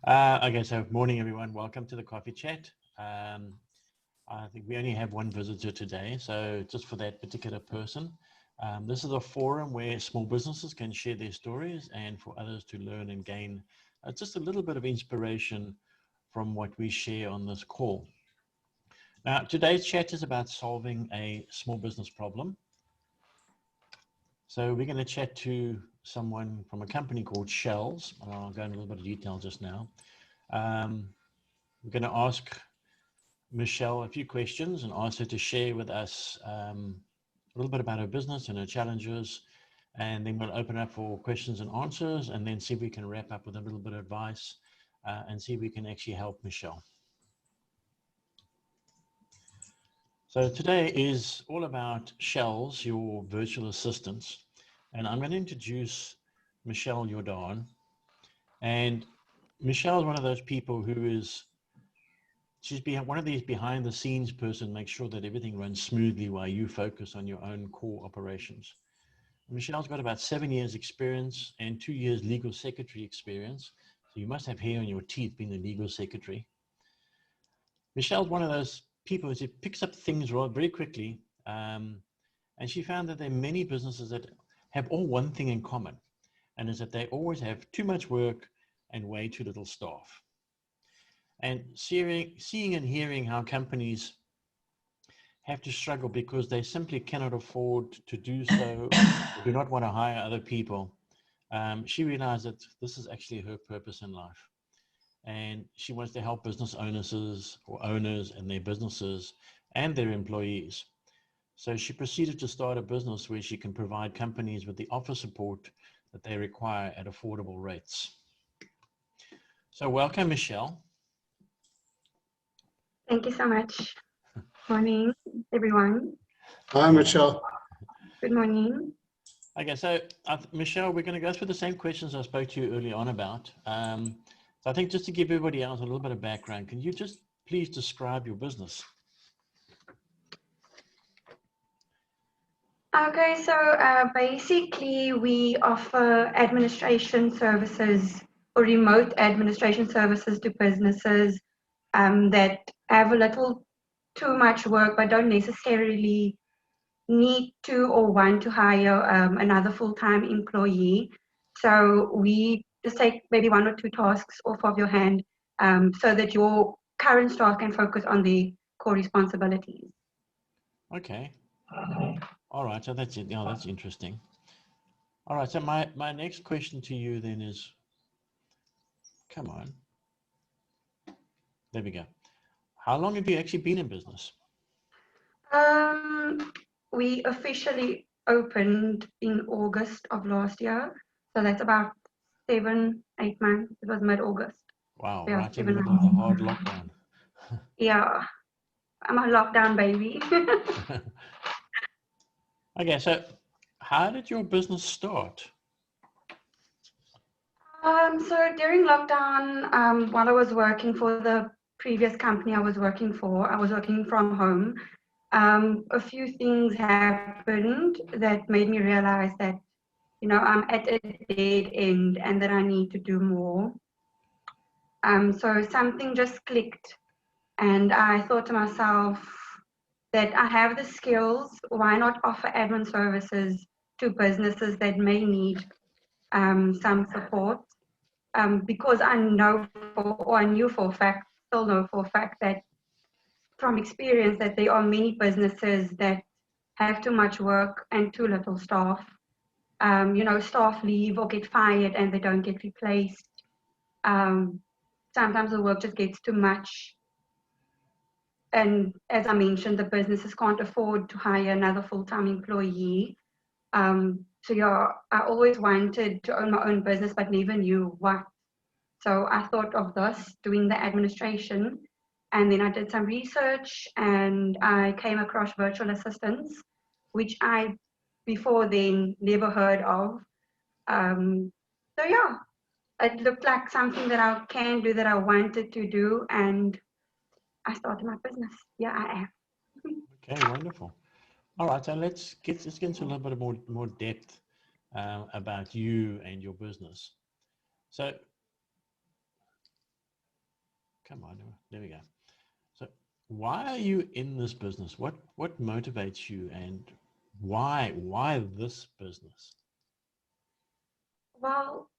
Okay, so morning everyone. Welcome to the coffee chat. I think we only have one visitor today, so just for that particular person. This is a forum where small businesses can share their stories and for others to learn and gain just a little bit of inspiration from what we share on this call. Now, today's chat is about solving a small business problem. So we're going to chat to someone from a company called Shelz, and I'll go into a little bit of detail just now. We're going to ask Michelle a few questions and ask her to share with us a little bit about her business and her challenges, and then we'll open up for questions and answers, and then see if we can wrap up with a little bit of advice and see if we can actually help Michelle. So today is all about Shelz, your virtual assistants, and I'm going to introduce Michelle Jordaan. And Michelle is one of those people who is, she's one of these behind the scenes person, make sure that everything runs smoothly while you focus on your own core operations. Michelle's got about 7 years experience and 2 years legal secretary experience. So you must have hair on your teeth being the legal secretary. Michelle's one of those people who picks up things very quickly. And she found that there are many businesses that have all one thing in common, and is that they always have too much work and way too little staff. And seeing and hearing how companies have to struggle because they simply cannot afford to do so, or do not want to hire other people, she realized that this is actually her purpose in life. And she wants to help business owners and their businesses and their employees. So she proceeded to start a business where she can provide companies with the office support that they require at affordable rates. So welcome, Michelle. Thank you so much. Morning, everyone. Hi, Michelle. Good morning. Okay, so Michelle, we're going to go through the same questions I spoke to you early on about. So I think just to give everybody else a little bit of background, can you just please describe your business? Okay, so basically we offer administration services or remote administration services to businesses that have a little too much work but don't necessarily need to or want to hire another full-time employee. So we just take maybe 1 or 2 tasks off of your hand so that your current staff can focus on the core responsibilities. Okay. All right, so that's it. Yeah, that's interesting. All right, so my next question to you then is, come on. There we go. How long have you actually been in business? We officially opened in August of last year. So that's about 7, 8 months. It was mid-August. Wow, Yeah, right in the middle of a hard lockdown. Yeah, I'm a lockdown baby. Okay, so how did your business start? So during lockdown, while I was working for the previous company I was working for, I was working from home. A few things happened that made me realize that, you know, I'm at a dead end and that I need to do more. So something just clicked, and I thought to myself that I have the skills. Why not offer admin services to businesses that may need some support? Because I knew for a fact, still know for a fact that from experience that there are many businesses that have too much work and too little staff. You know, staff leave or get fired and they don't get replaced. Sometimes the work just gets too much. And as I mentioned, the businesses can't afford to hire another full-time employee. So yeah, I always wanted to own my own business, but never knew what. So I thought of this, doing the administration, and then I did some research and I came across virtual assistants, which I before then never heard of. So yeah, it looked like something that I can do, that I wanted to do, and I started my business. Yeah, I am. Okay, wonderful. All right, so let's get into a little bit of more depth about you and your business. So Come on, there we go. So why are you in this business? What motivates you, and why this business? Well,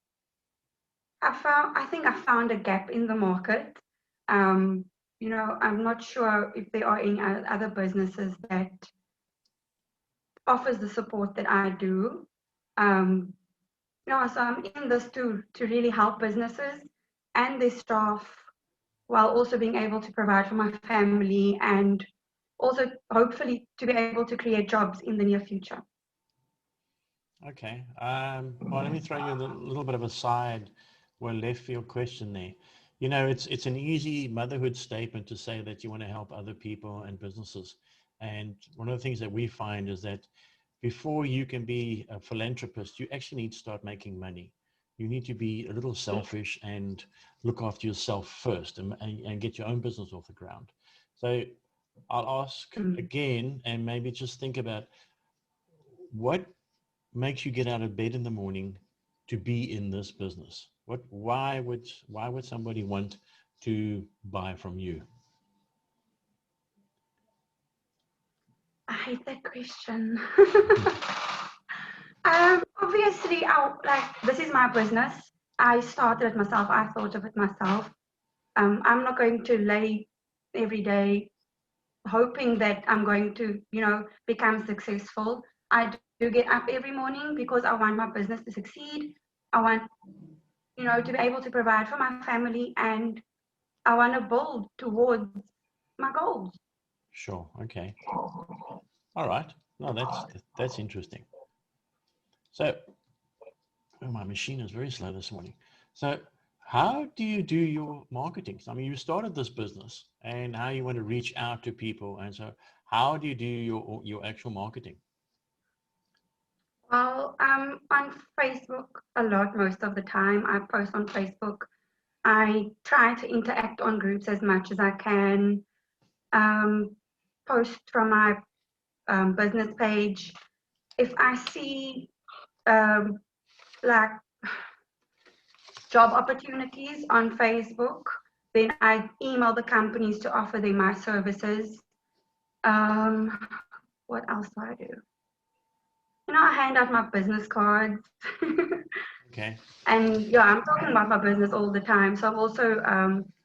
I think I found a gap in the market. I'm not sure if there are any other businesses that offers the support that I do. Um, so I'm in this to really help businesses and their staff while also being able to provide for my family and also hopefully to be able to create jobs in the near future. Okay. Well, let me throw you a little bit of a side or left field question there. It's an easy motherhood statement to say that you want to help other people and businesses. And one of the things that we find is that before you can be a philanthropist, you actually need to start making money. You need to be a little selfish and look after yourself first and get your own business off the ground. So I'll ask again, and maybe just think about what makes you get out of bed in the morning to be in this business? Why would somebody want to buy from you? I hate that question. Obviously, this is my business. I started it myself. I thought of it myself. I'm not going to lay every day hoping that I'm going to, become successful. I do get up every morning because I want my business to succeed. I want, to be able to provide for my family, and I want to build towards my goals. Sure. Okay. All right. No, that's interesting. So, my machine is very slow this morning. So, how do you do your marketing? I mean, you started this business, and how you want to reach out to people, and so how do you do your actual marketing? Well, I'm on Facebook a lot most of the time. I post on Facebook. I try to interact on groups as much as I can. Um, Post from my business page. If I see like job opportunities on Facebook, then I email the companies to offer them my services. Um, what else do I do? I hand out my business cards. Okay. And yeah, I'm talking about my business all the time. So I'm also,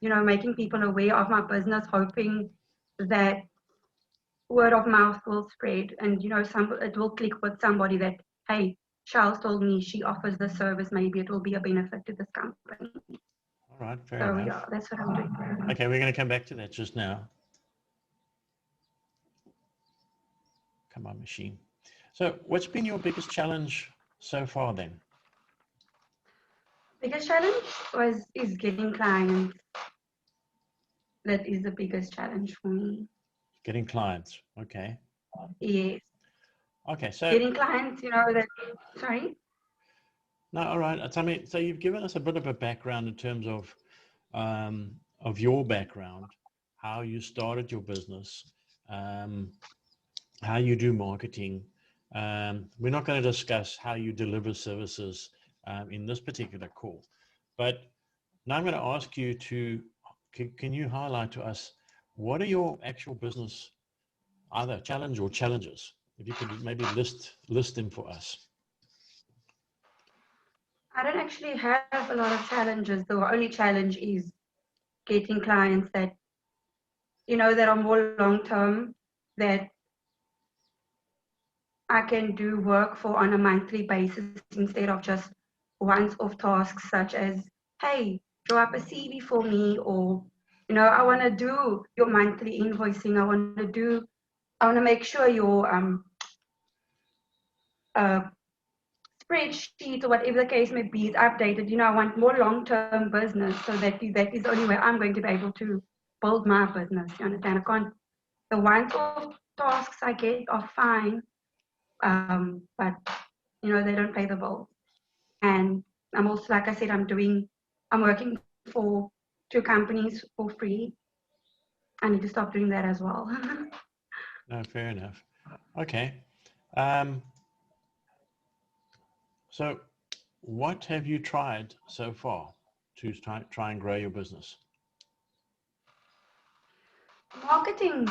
making people aware of my business, hoping that word of mouth will spread, and it will click with somebody that, hey, Shelz told me she offers this service. Maybe it will be a benefit to this company. All right. Fair So enough. yeah, that's what I'm doing. Okay, we're going to come back to that just now. Come on, machine. So what's been your biggest challenge so far then? Biggest challenge is getting clients. That is the biggest challenge for me. Getting clients. Okay. Yes. Okay. So, Getting clients, that, sorry? no, all right. Tell me, so you've given us a bit of a background in terms of your background, how you started your business, um, how you do marketing. We're not going to discuss how you deliver services in this particular call, but now I'm going to ask you can you highlight to us what are your actual business either challenge or challenges? If you could maybe list them for us. I don't actually have a lot of challenges. The only challenge is getting clients that, that are more long term, that I can do work for on a monthly basis instead of just once off tasks such as, hey, draw up a CV for me, or, I want to do your monthly invoicing. I want to make sure your uh, spreadsheet or whatever the case may be is updated. I want more long-term business, so that is the only way I'm going to be able to build my business. You understand? I can't. The once-off tasks I get are fine, but they don't pay the bills. And I'm also, like I said, I'm working for 2 companies for free. I need to stop doing that as well. No, fair enough. Okay. Um, so what have you tried so far to try and grow your business? Marketing,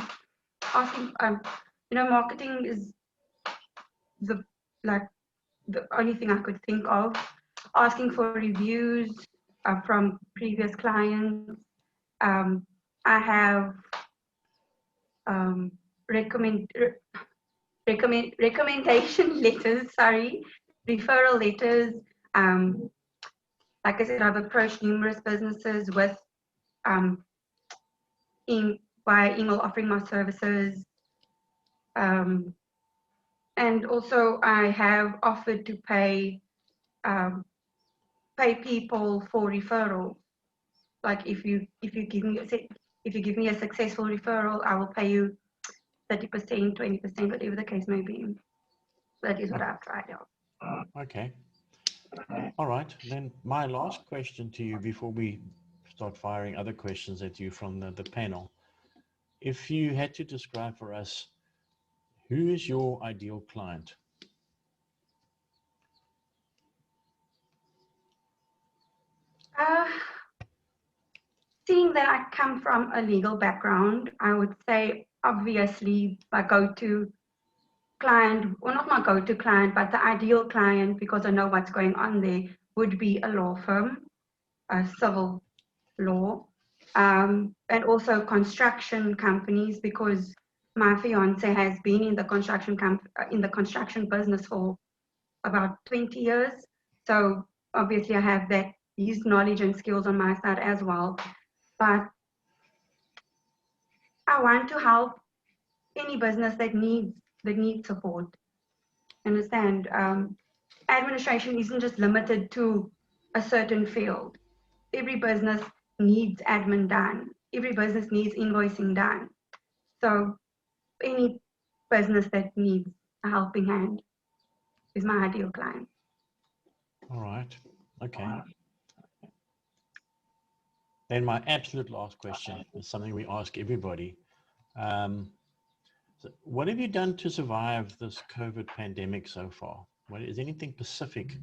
asking, marketing is the like the only thing I could think of. Asking for reviews from previous clients. Um, I have um, recommend recommendation letters, sorry, referral letters. Um, like I said, I've approached numerous businesses with um, via email offering my services. Um, and also I have offered to um, pay people for referrals. Like if you give me a successful referral, I will pay you 30%, 20%, whatever the case may be. That is what I've tried out. Okay. All right. Then my last question to you before we start firing other questions at you from the panel. If you had to describe for us, who is your ideal client? Uh, Seeing that I come from a legal background, I would say obviously my go-to client, or not my go-to client, but the ideal client, because I know what's going on there, would be a law firm, a civil law, and also construction companies, because my fiance has been in the construction business for about 20 years. So obviously I have his knowledge and skills on my side as well. But I want to help any business that needs support. Understand? Administration isn't just limited to a certain field. Every business needs admin done. Every business needs invoicing done. So any business that needs a helping hand is my ideal client. All right. Okay. Then my absolute last question is something we ask everybody. So what have you done to survive this COVID pandemic so far? Is anything specific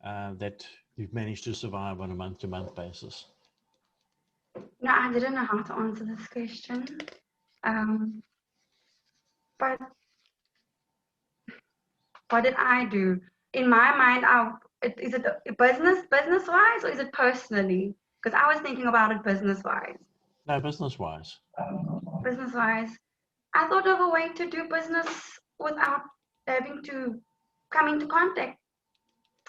that you've managed to survive on a month-to-month basis? No, I didn't know how to answer this question. But what did I do? In my mind, is it business-wise, or is it personally? Because I was thinking about it business-wise. No, business-wise. Business-wise, I thought of a way to do business without having to come into contact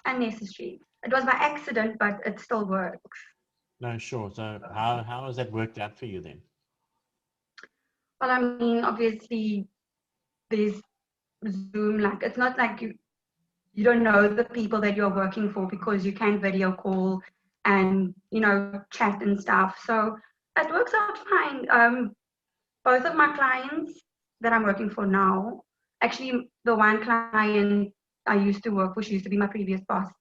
unnecessary. It was by accident, but it still works. No, sure. So how has that worked out for you then? Well, I mean, obviously, there's Zoom. Like, it's not like you don't know the people that you're working for, because you can video call and chat and stuff. So it works out fine. Both of my clients that I'm working for now, actually the one client I used to work for, she used to be my previous boss,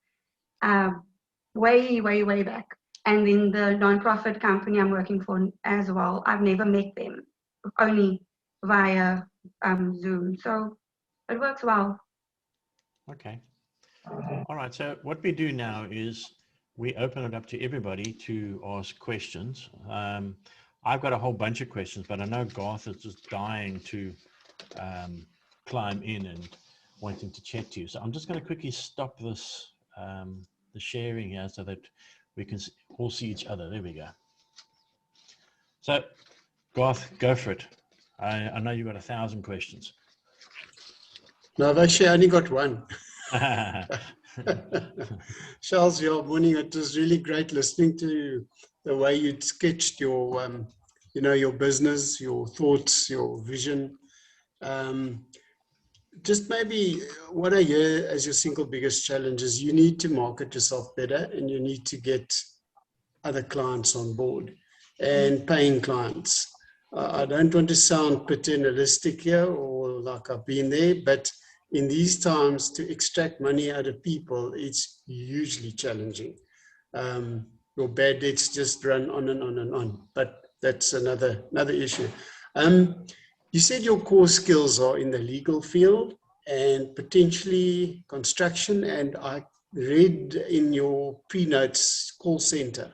way back. And then the nonprofit company I'm working for as well, I've never met them, only via Zoom. So it works well. Okay. All right. So what we do now is we open it up to everybody to ask questions. I've got a whole bunch of questions, but I know Garth is just dying to climb in and wanting to chat to you. So I'm just going to quickly stop this, the sharing here, so that we can all see each other. There we go. So Garth, go for it. I know you've got 1,000 questions. No, I've actually only got one. Shelz, your morning, it was really great listening to the way you'd sketched your, your business, your thoughts, your vision. Just maybe what I hear as your single biggest challenge is you need to market yourself better, and you need to get other clients on board and paying clients. I don't want to sound paternalistic here or like I've been there, but in these times, to extract money out of people, it's hugely challenging. Your bad debts just run on and on and on, but that's another issue. You said your core skills are in the legal field and potentially construction, and I read in your pre-notes call center.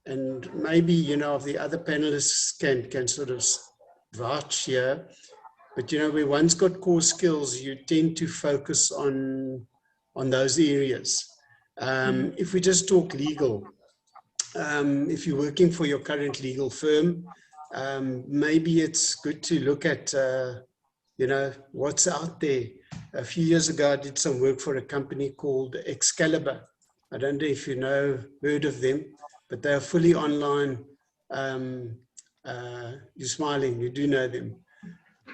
and maybe, you know, the other panelists can sort of vouch here, but, you know, we once got core skills, you tend to focus on those areas. If we just talk legal, if you're working for your current legal firm, maybe it's good to look at, you know, what's out there. A few years ago, I did some work for a company called Excalibur. I don't know if you know, heard of them, but they're fully online. You're smiling, you do know them.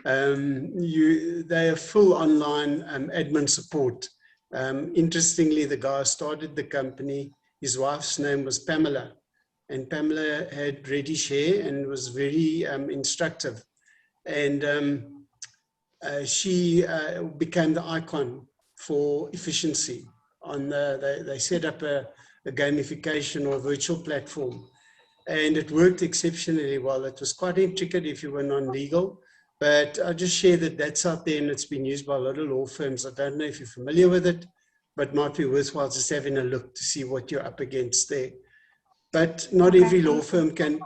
They have full online admin support. Interestingly, the guy started the company, his wife's name was Pamela, and Pamela had reddish hair and was very instructive. And she became the icon for efficiency. They set up a gamification or virtual platform, and it worked exceptionally well. It was quite intricate if you were non-legal, but I'll just share that that's out there and it's been used by a lot of law firms. I don't know if you're familiar with it, but might be worthwhile just having a look to see what you're up against there. But not every law firm can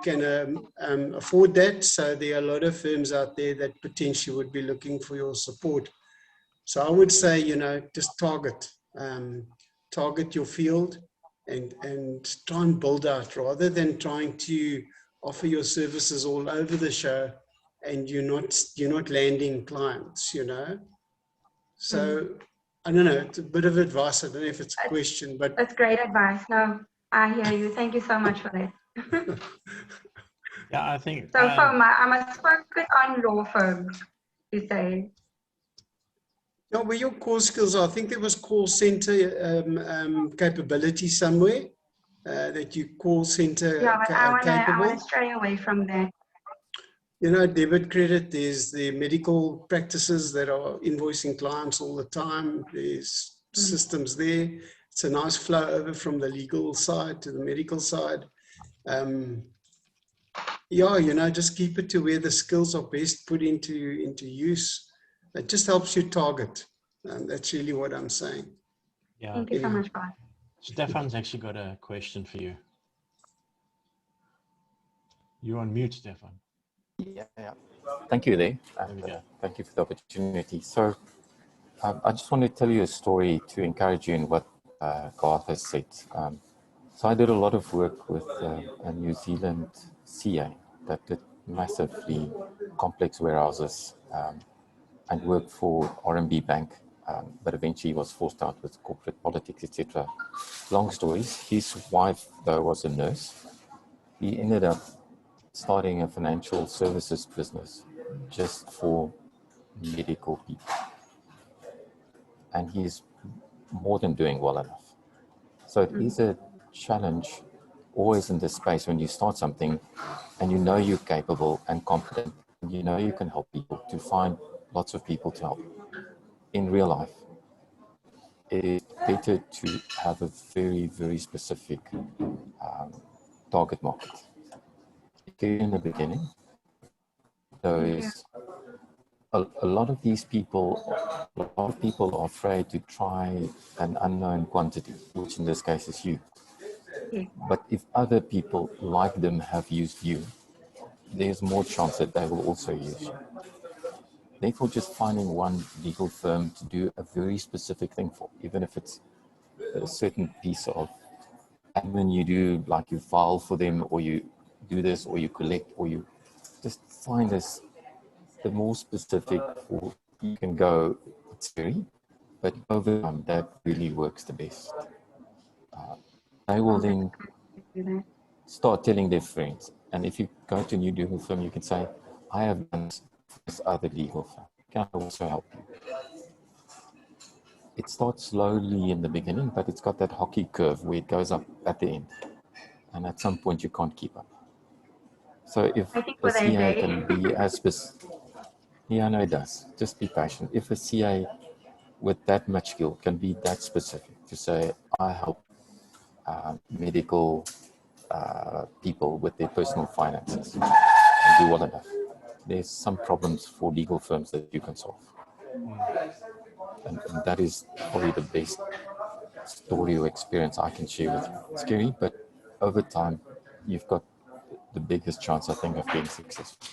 afford that. So there are a lot of firms out there that potentially would be looking for your support. So I would say, you know, just target your field and try and build out, rather than trying to offer your services all over the show and you're not landing clients, you know. So I don't know, it's a bit of advice. I don't know if it's a question, but that's great advice. No, I hear you. Thank you so much for that. Yeah, I think. So I must focus on law firms, you say. yeah, well, your core skills, I think there was call center capability somewhere, that you call center Yeah, but I capable. wanna stray away from that. You know, debit, credit, there's the medical practices that are invoicing clients all the time. There's systems there. It's a nice flow over from the legal side to the medical side. Yeah, you know, just keep it to where the skills are best put into use. It just helps you target. That's really what I'm saying. Yeah. Thank you so much, Bob. Stefan's actually got a question for you. You're on mute, Stefan. Yeah. Thank you, Lee. There we go. Thank you for the opportunity. So I just want to tell you a story to encourage you in what Garth has said. So I did a lot of work with a New Zealand CA that did massively complex warehouses and worked for RMB Bank, but eventually was forced out with corporate politics, etc. Long stories. His wife, though, was a nurse. He ended up starting a financial services business just for medical people. And he's more than doing well enough. So it is a challenge always in this space when you start something and you know you're capable and competent, and you know you can help people, to find lots of people to help. In real life, it is better to have a very, very specific target market. In the beginning, there is a lot of people are afraid to try an unknown quantity, which in this case is you. But if other people like them have used you, there's more chance that they will also use you. Therefore, just finding one legal firm to do a very specific thing for, even if it's a certain piece of admin you do, like you file for them, or you do this, or you collect, or you just find this, the more specific, or you can go, it's very, but over time, that really works the best. They will then start telling their friends. And if you go to a new legal firm, you can say, I have done this other legal firm. Can I also help you? It starts slowly in the beginning, but it's got that hockey curve where it goes up at the end. And at some point, you can't keep up. So if a CA can be as specific, yeah, no, it does. Just be patient. If a CA with that much skill can be that specific to say, I help medical people with their personal finances and do well enough, there's some problems for legal firms that you can solve. And that is probably the best story or experience I can share with you. It's scary, but over time, you've got the biggest chance, I think, of being successful.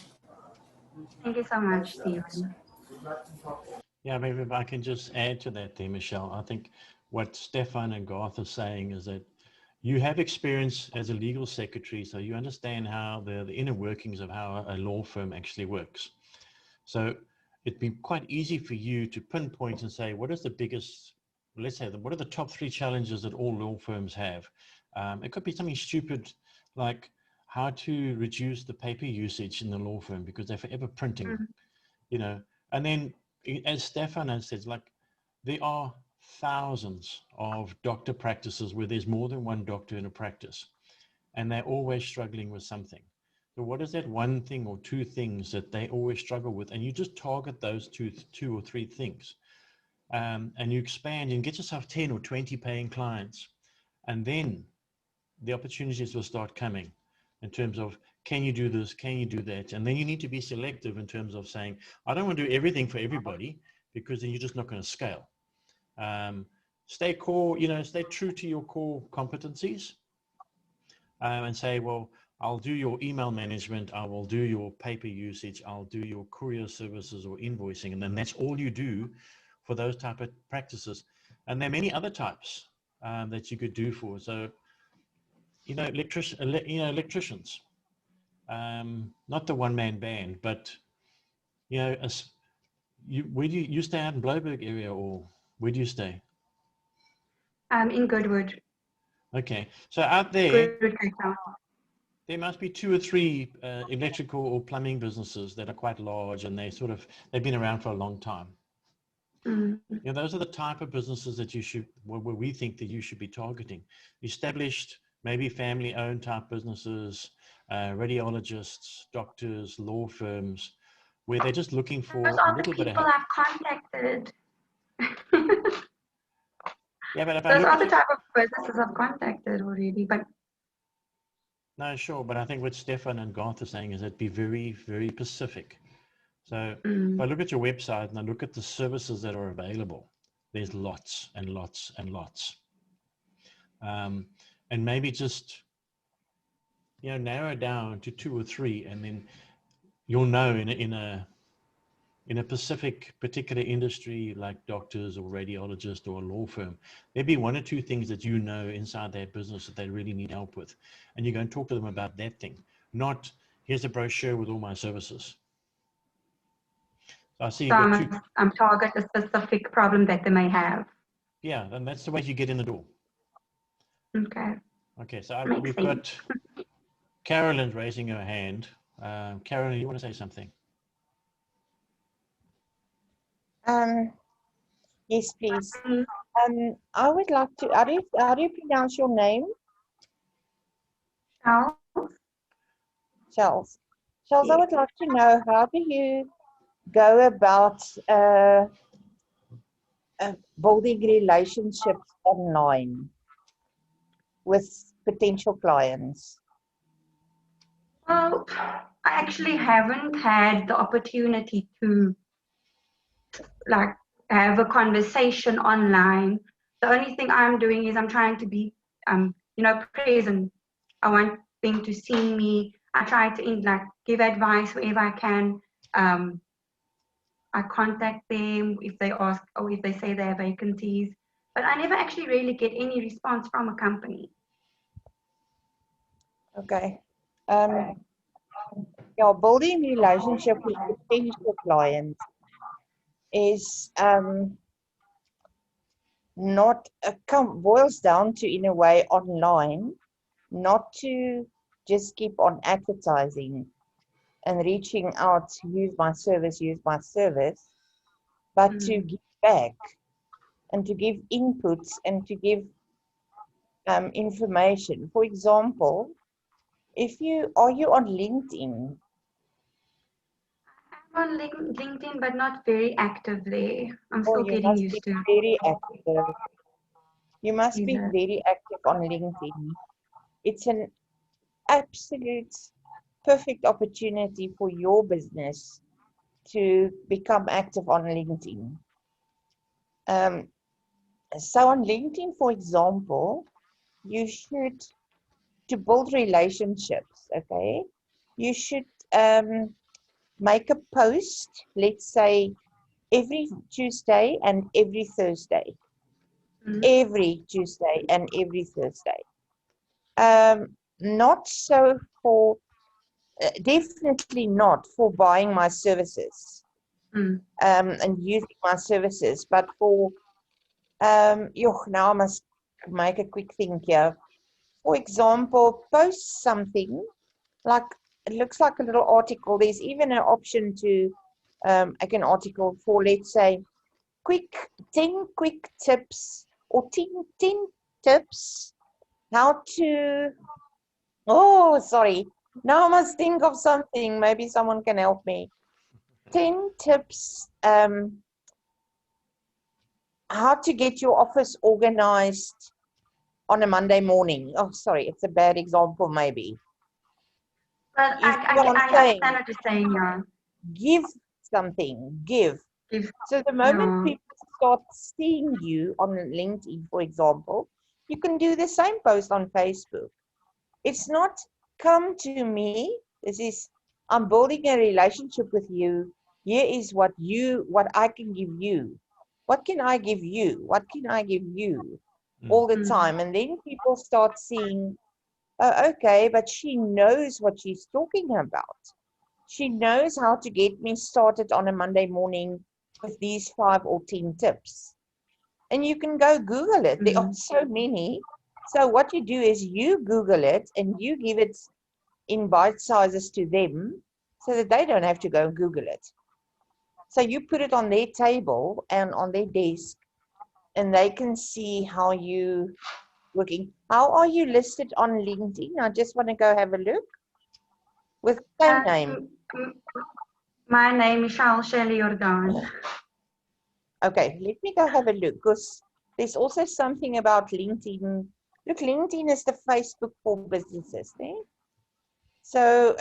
Thank you so much, Stephen. Yeah, maybe if I can just add to that there, Michelle. I think what Stefan and Garth are saying is that you have experience as a legal secretary, so you understand how the inner workings of how a law firm actually works. So it'd be quite easy for you to pinpoint and say, what is the biggest, let's say, what are the top 3 challenges that all law firms have? It could be something stupid like how to reduce the paper usage in the law firm because they're forever printing, you know. And then, as Stefan has said, like there are thousands of doctor practices where there's more than one doctor in a practice, and they're always struggling with something. So what is that one thing or 2 things that they always struggle with? And you just target those two or three things, and you expand and get yourself 10 or 20 paying clients, and then the opportunities will start coming in terms of, can you do this? Can you do that? And then you need to be selective in terms of saying, I don't want to do everything for everybody, because then you're just not going to scale. Stay core, you know, stay true to your core competencies, and say, well, I'll do your email management, I will do your paper usage, I'll do your courier services or invoicing, and then that's all you do for those type of practices. And there are many other types that you could do for. So, you know, electricians, not the one-man band, but, you know, where do you stay out in Bloberg area, or where do you stay? In Goodwood. Okay, so out there, Goodwood, there must be 2 or 3 electrical or plumbing businesses that are quite large, and they've been around for a long time. You know, those are the type of businesses that you should, where we think that you should be targeting. Established, maybe family-owned type businesses, radiologists, doctors, law firms, where they're just looking for those a are the little bit of people help. I've contacted. Yeah, but if I Those look are at the type of businesses I've contacted already. But no, sure, but I think what Stefan and Garth are saying is that be very, very specific. So if I look at your website and I look at the services that are available, there's lots and lots and lots. And maybe just, you know, narrow down to 2 or 3, and then you'll know in a particular industry like doctors or radiologists or a law firm, there'd be 1 or 2 things that you know inside their business that they really need help with. And you go and talk to them about that thing, not here's a brochure with all my services. So I see you've got 2. I'm target a specific problem that they may have. Yeah, and that's the way you get in the door. Okay. Okay, so we've sense. got Carolyn raising her hand. Carolyn, you want to say something? Yes, please. I would like to, how do you pronounce your name? Shelz? Shelz. Shelz, I would like to know, how do you go about building relationships online with potential clients? Well, I actually haven't had the opportunity to like have a conversation online. The only thing I'm doing is I'm trying to be, you know, present. I want them to see me. I try to give advice wherever I can. I contact them if they ask or if they say they have vacancies, but I never actually really get any response from a company. Okay. Yeah, building relationship with potential clients is not boils down to, in a way, online, not to just keep on advertising and reaching out, use my service, but to give back and to give inputs and to give information. For example, are you on LinkedIn? I'm on LinkedIn, but not very active there. I'm still getting used to. Very active. You must be very active on LinkedIn. It's an absolute perfect opportunity for your business to become active on LinkedIn. So on LinkedIn, for example, you should to build relationships, okay, you should make a post, let's say every Tuesday and every Thursday. Every Tuesday and every Thursday. Not so for, definitely not for buying my services and using my services, but for, now I must make a quick think here. For example, post something like, it looks like a little article. There's even an option to make an article for, let's say, 10 quick tips or 10 tips how to, oh, sorry. Now I must think of something. Maybe someone can help me. 10 tips how to get your office organized on a Monday morning. Oh, sorry, it's a bad example, maybe. But You I see what I'm understand saying? what you're saying, yeah. Give something, give. So the moment people start seeing you on LinkedIn, for example, you can do the same post on Facebook. It's not come to me. This is, I'm building a relationship with you. Here is what I can give you. What can I give you? What can I give you? All the time. And then people start seeing, oh, okay, but she knows what she's talking about. She knows how to get me started on a Monday morning with these 5 or 10 tips. And you can go Google it. There are so many. So what you do is you Google it and you give it in bite sizes to them so that they don't have to go and Google it. So you put it on their table and on their desk and they can see how you working. How are you listed on LinkedIn? I just want to go have a look. With my name. My name is Michelle Jordaan. Okay, let me go have a look because there's also something about LinkedIn. Look, LinkedIn is the Facebook for businesses. Eh? So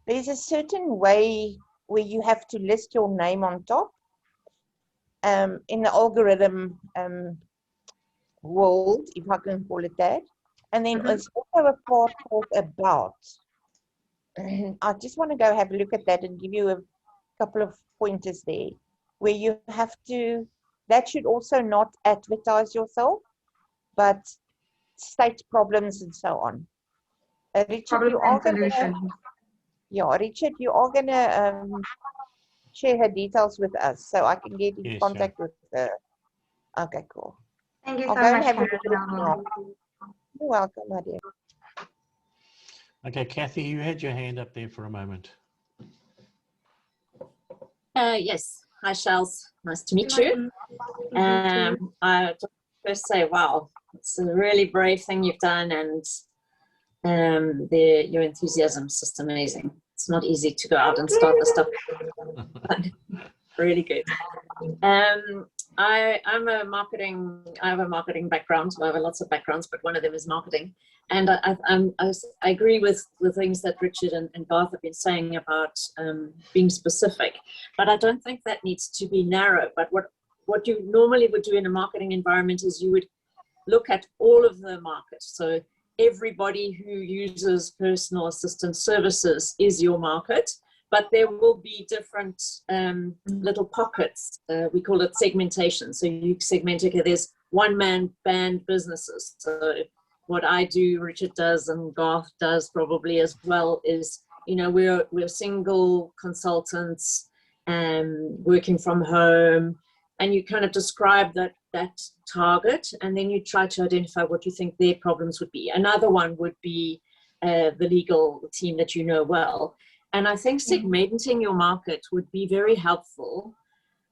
there's a certain way where you have to list your name on top in the algorithm world, if I can call it that. And then there's also a part called about. I just want to go have a look at that and give you a couple of pointers there where you have to, that should also not advertise yourself, but state problems and so on. Richard, you are going to, Richard, you are going to share her details with us so I can get in contact with her. Okay, cool. Thank you I'll so go much. and have a look now. You're welcome, my dear. Okay, Kathy, you had your hand up there for a moment. Yes. Hi, Shelz. Nice to meet you. I just first say, wow, it's a really brave thing you've done, and your enthusiasm is just amazing. It's not easy to go out and start the stuff. Really good. I have a marketing background. I have lots of backgrounds, but one of them is marketing. And I agree with the things that Richard and Garth have been saying about being specific, but I don't think that needs to be narrow. But what you normally would do in a marketing environment is you would look at all of the market. So everybody who uses personal assistant services is your market, but there will be different little pockets. We call it segmentation. So you segment, okay, there's one-man band businesses. So what I do, Richard does, and Garth does probably as well is, you know, we're single consultants working from home, and you kind of describe that target, and then you try to identify what you think their problems would be. Another one would be the legal team that you know well. And I think segmenting your market would be very helpful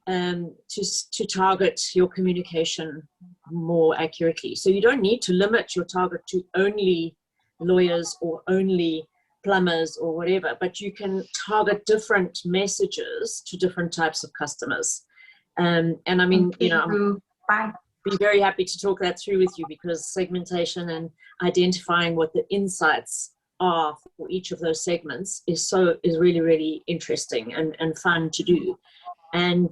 to target your communication more accurately. So you don't need to limit your target to only lawyers or only plumbers or whatever, but you can target different messages to different types of customers. And I mean, you know, I'd be very happy to talk that through with you, because segmentation and identifying what the insights are for each of those segments is really, really interesting and fun to do. And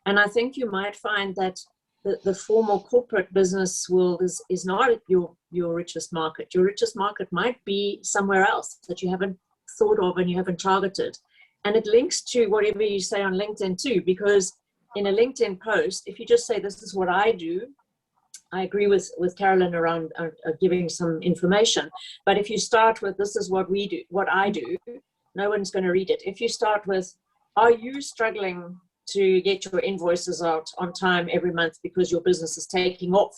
I think you might find that the formal corporate business world is not your richest market. Your richest market might be somewhere else that you haven't thought of and you haven't targeted. And it links to whatever you say on LinkedIn too, because in a LinkedIn post, if you just say, this is what I do, I agree with Carolyn around giving some information. But if you start with, this is what we do, what I do, no one's going to read it. If you start with, are you struggling to get your invoices out on time every month because your business is taking off?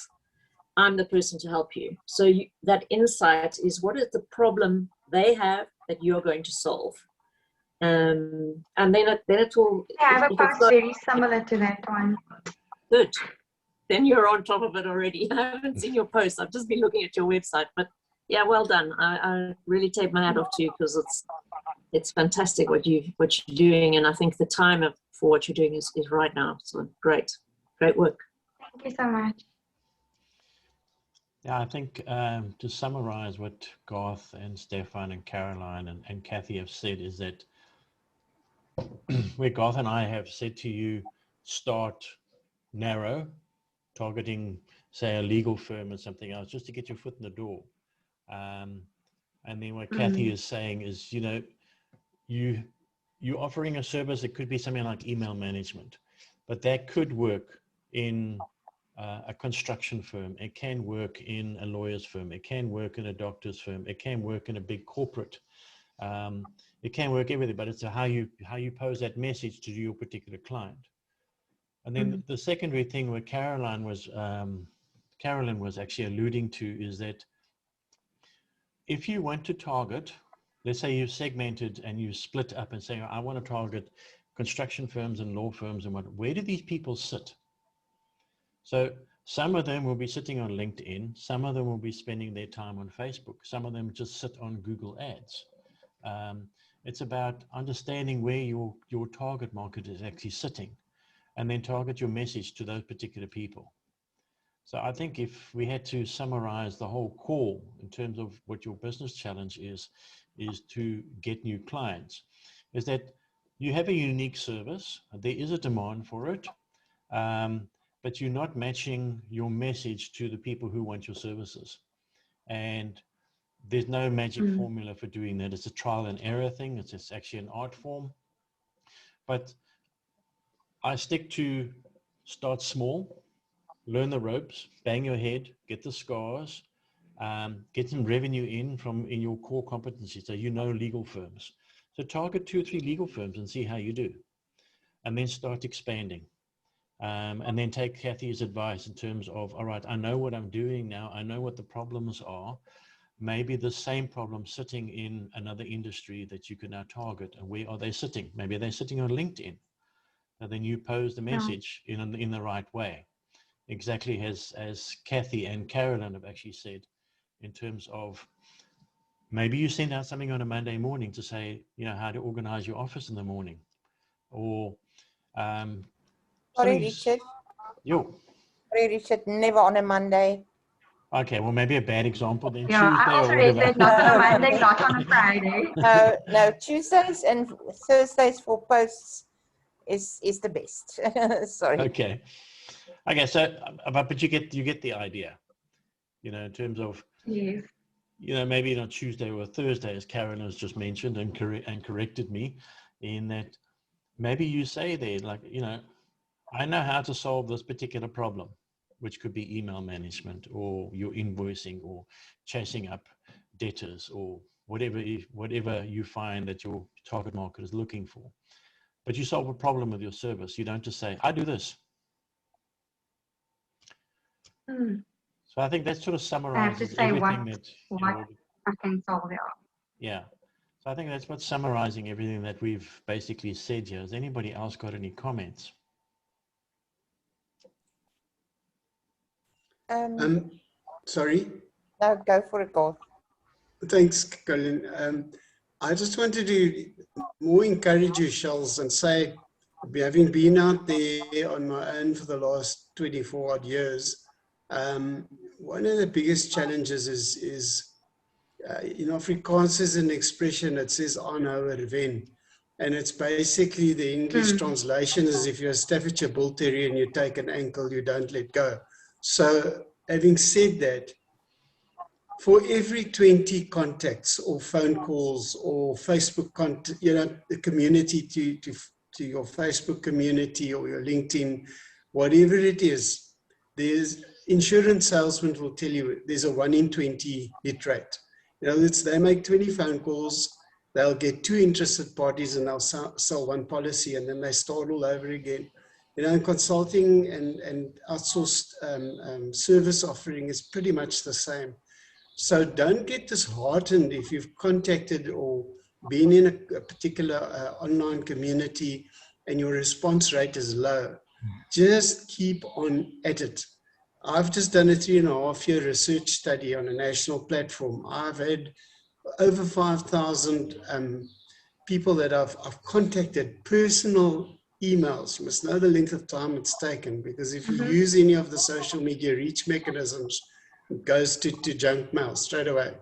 I'm the person to help you. So that insight is, what is the problem they have that you're going to solve? And then it will. Yeah, I have a post very similar to that one. Good. Then you're on top of it already. I haven't seen your post. I've just been looking at your website. But yeah, well done. I really take my hat off to you, because it's fantastic what you're doing, and I think the time for what you're doing is right now. So great work. Thank you so much. Yeah, I think to summarize what Garth and Stefan and Caroline and Kathy have said is that where Garth and I have said to you, start narrow, targeting, say, a legal firm or something else, just to get your foot in the door. And then what Kathy is saying is, you know, you're offering a service that could be something like email management, but that could work in a construction firm. It can work in a lawyer's firm. It can work in a doctor's firm. It can work in a big corporate. It can work everything, but it's how you pose that message to your particular client. And then the secondary thing where Carolyn was actually alluding to is that if you want to target, let's say you've segmented and you split up and say, I want to target construction firms and law firms, and where do these people sit? So some of them will be sitting on LinkedIn, some of them will be spending their time on Facebook, some of them just sit on Google Ads. It's about understanding where your target market is actually sitting, and then target your message to those particular people. So I think if we had to summarize the whole call in terms of what your business challenge is to get new clients, is that you have a unique service, there is a demand for it, but you're not matching your message to the people who want your services. And there's no magic formula for doing that. It's a trial and error thing. It's actually an art form. But I stick to start small, learn the ropes, bang your head, get the scars, get some revenue in your core competency. So you know legal firms. So target 2 or 3 legal firms and see how you do. And then start expanding. And then take Kathy's advice in terms of, all right, I know what I'm doing now. I know what the problems are. Maybe the same problem sitting in another industry that you can now target. And where are they sitting? Maybe they're sitting on LinkedIn. And then you pose the message in the right way. Exactly as Kathy and Carolyn have actually said, in terms of maybe you send out something on a Monday morning to say, you know, how to organize your office in the morning. Or Sorry, Richard. Sorry, Richard, never on a Monday. Okay, well, maybe a bad example then. Yeah, Tuesday I also or read whatever. that, not on a Monday, not on a Friday. No, Tuesdays and Thursdays for posts is the best. Sorry. Okay, so but you get the idea, you know, in terms of, Yes. you know, maybe not Tuesday or Thursday, as Karen has just mentioned and corrected me, in that maybe you say there, like, you know, I know how to solve this particular problem, which could be email management or your invoicing or chasing up debtors or whatever you find that your target market is looking for. But you solve a problem with your service. You don't just say, I do this. So I think that sort of summarizes everything that I can solve it. Yeah. So I think that's what's summarizing everything that we've basically said here. Has anybody else got any comments? Sorry. No, go for it, Garth. Thanks, Colin. I just wanted to more encourage you, Shelz, and say, having been out there on my own for the last 24 odd years, one of the biggest challenges is in Afrikaans is an expression that says "aanhouer wen," And it's basically the English translation is if you're a Staffordshire Bull Terrier and you take an ankle, you don't let go. So having said that, for every 20 contacts or phone calls or Facebook contact, the community to your Facebook community or your LinkedIn, whatever it is, there's insurance salesmen will tell you there's a 1 in 20 hit rate. They make 20 phone calls, they'll get 2 interested parties and they'll sell 1 policy and then they start all over again. Consulting and outsourced service offering is pretty much the same. So don't get disheartened if you've contacted or been in a particular online community and your response rate is low. Just keep on at it. I've just done a 3.5-year research study on a national platform. I've had over 5,000 people that I've contacted, personal emails. You must know the length of time it's taken, because if you use any of the social media reach mechanisms, it goes to junk mail straight away.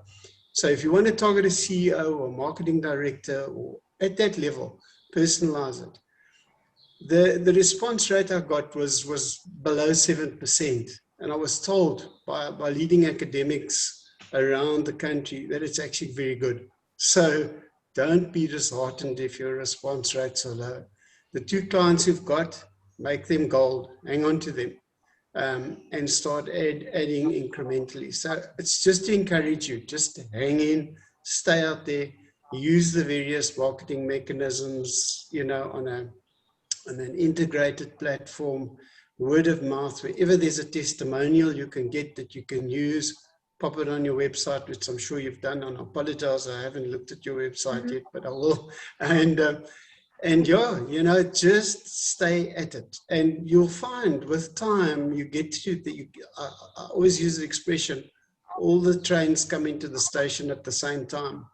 So if you want to target a CEO or marketing director or at that level, personalize it. The response rate I got was below 7%. And I was told by leading academics around the country that it's actually very good. So don't be disheartened if your response rates are low. The 2 clients you've got, make them gold, hang on to them. And start adding incrementally. So it's just to encourage you, just hang in, stay out there, use the various marketing mechanisms, on an integrated platform, word of mouth, wherever there's a testimonial you can get that you can use, pop it on your website, which I'm sure you've done. And I apologize, I haven't looked at your website yet, but I will. And yeah, just stay at it. And you'll find with time, you get to that. I always use the expression, all the trains come into the station at the same time.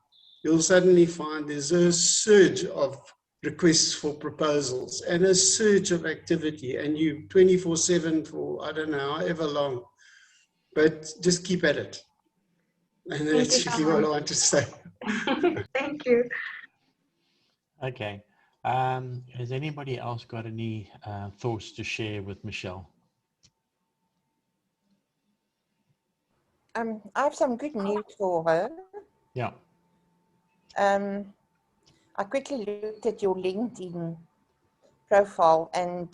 You'll suddenly find there's a surge of requests for proposals and a surge of activity, and you 24/7 for, I don't know, however long, but just keep at it. And that's really what I want to say. Thank you. Okay. Has anybody else got any thoughts to share with Michelle? I have some good news for her. Yeah. I quickly looked at your LinkedIn profile, and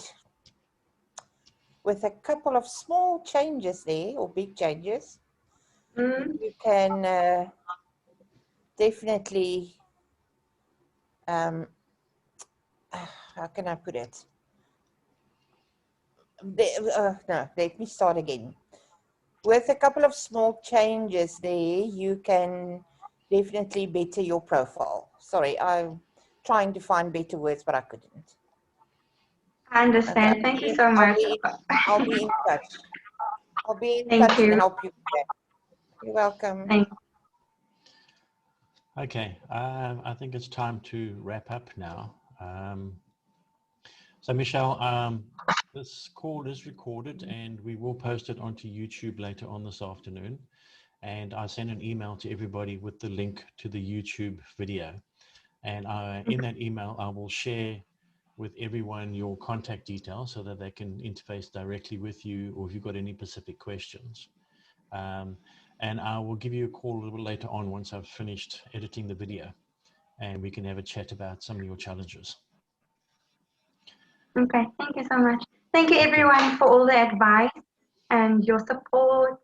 with a couple of small changes there, or big changes, you can definitely, how can I put it? No, let me start again. With a couple of small changes there, you can definitely better your profile. Sorry, I'm trying to find better words, but I couldn't. I understand. Thank you so much. I'll be in touch. I'll be in Thank touch you. and help you. You're welcome. Thanks. Okay, I think it's time to wrap up now. So Michelle, this call is recorded and we will post it onto YouTube later on this afternoon. And I send an email to everybody with the link to the YouTube video. And in that email, I will share with everyone your contact details so that they can interface directly with you, or if you've got any specific questions. And I will give you a call a little bit later on once I've finished editing the video, and we can have a chat about some of your challenges. Okay, thank you so much. Thank you everyone for all the advice and your support.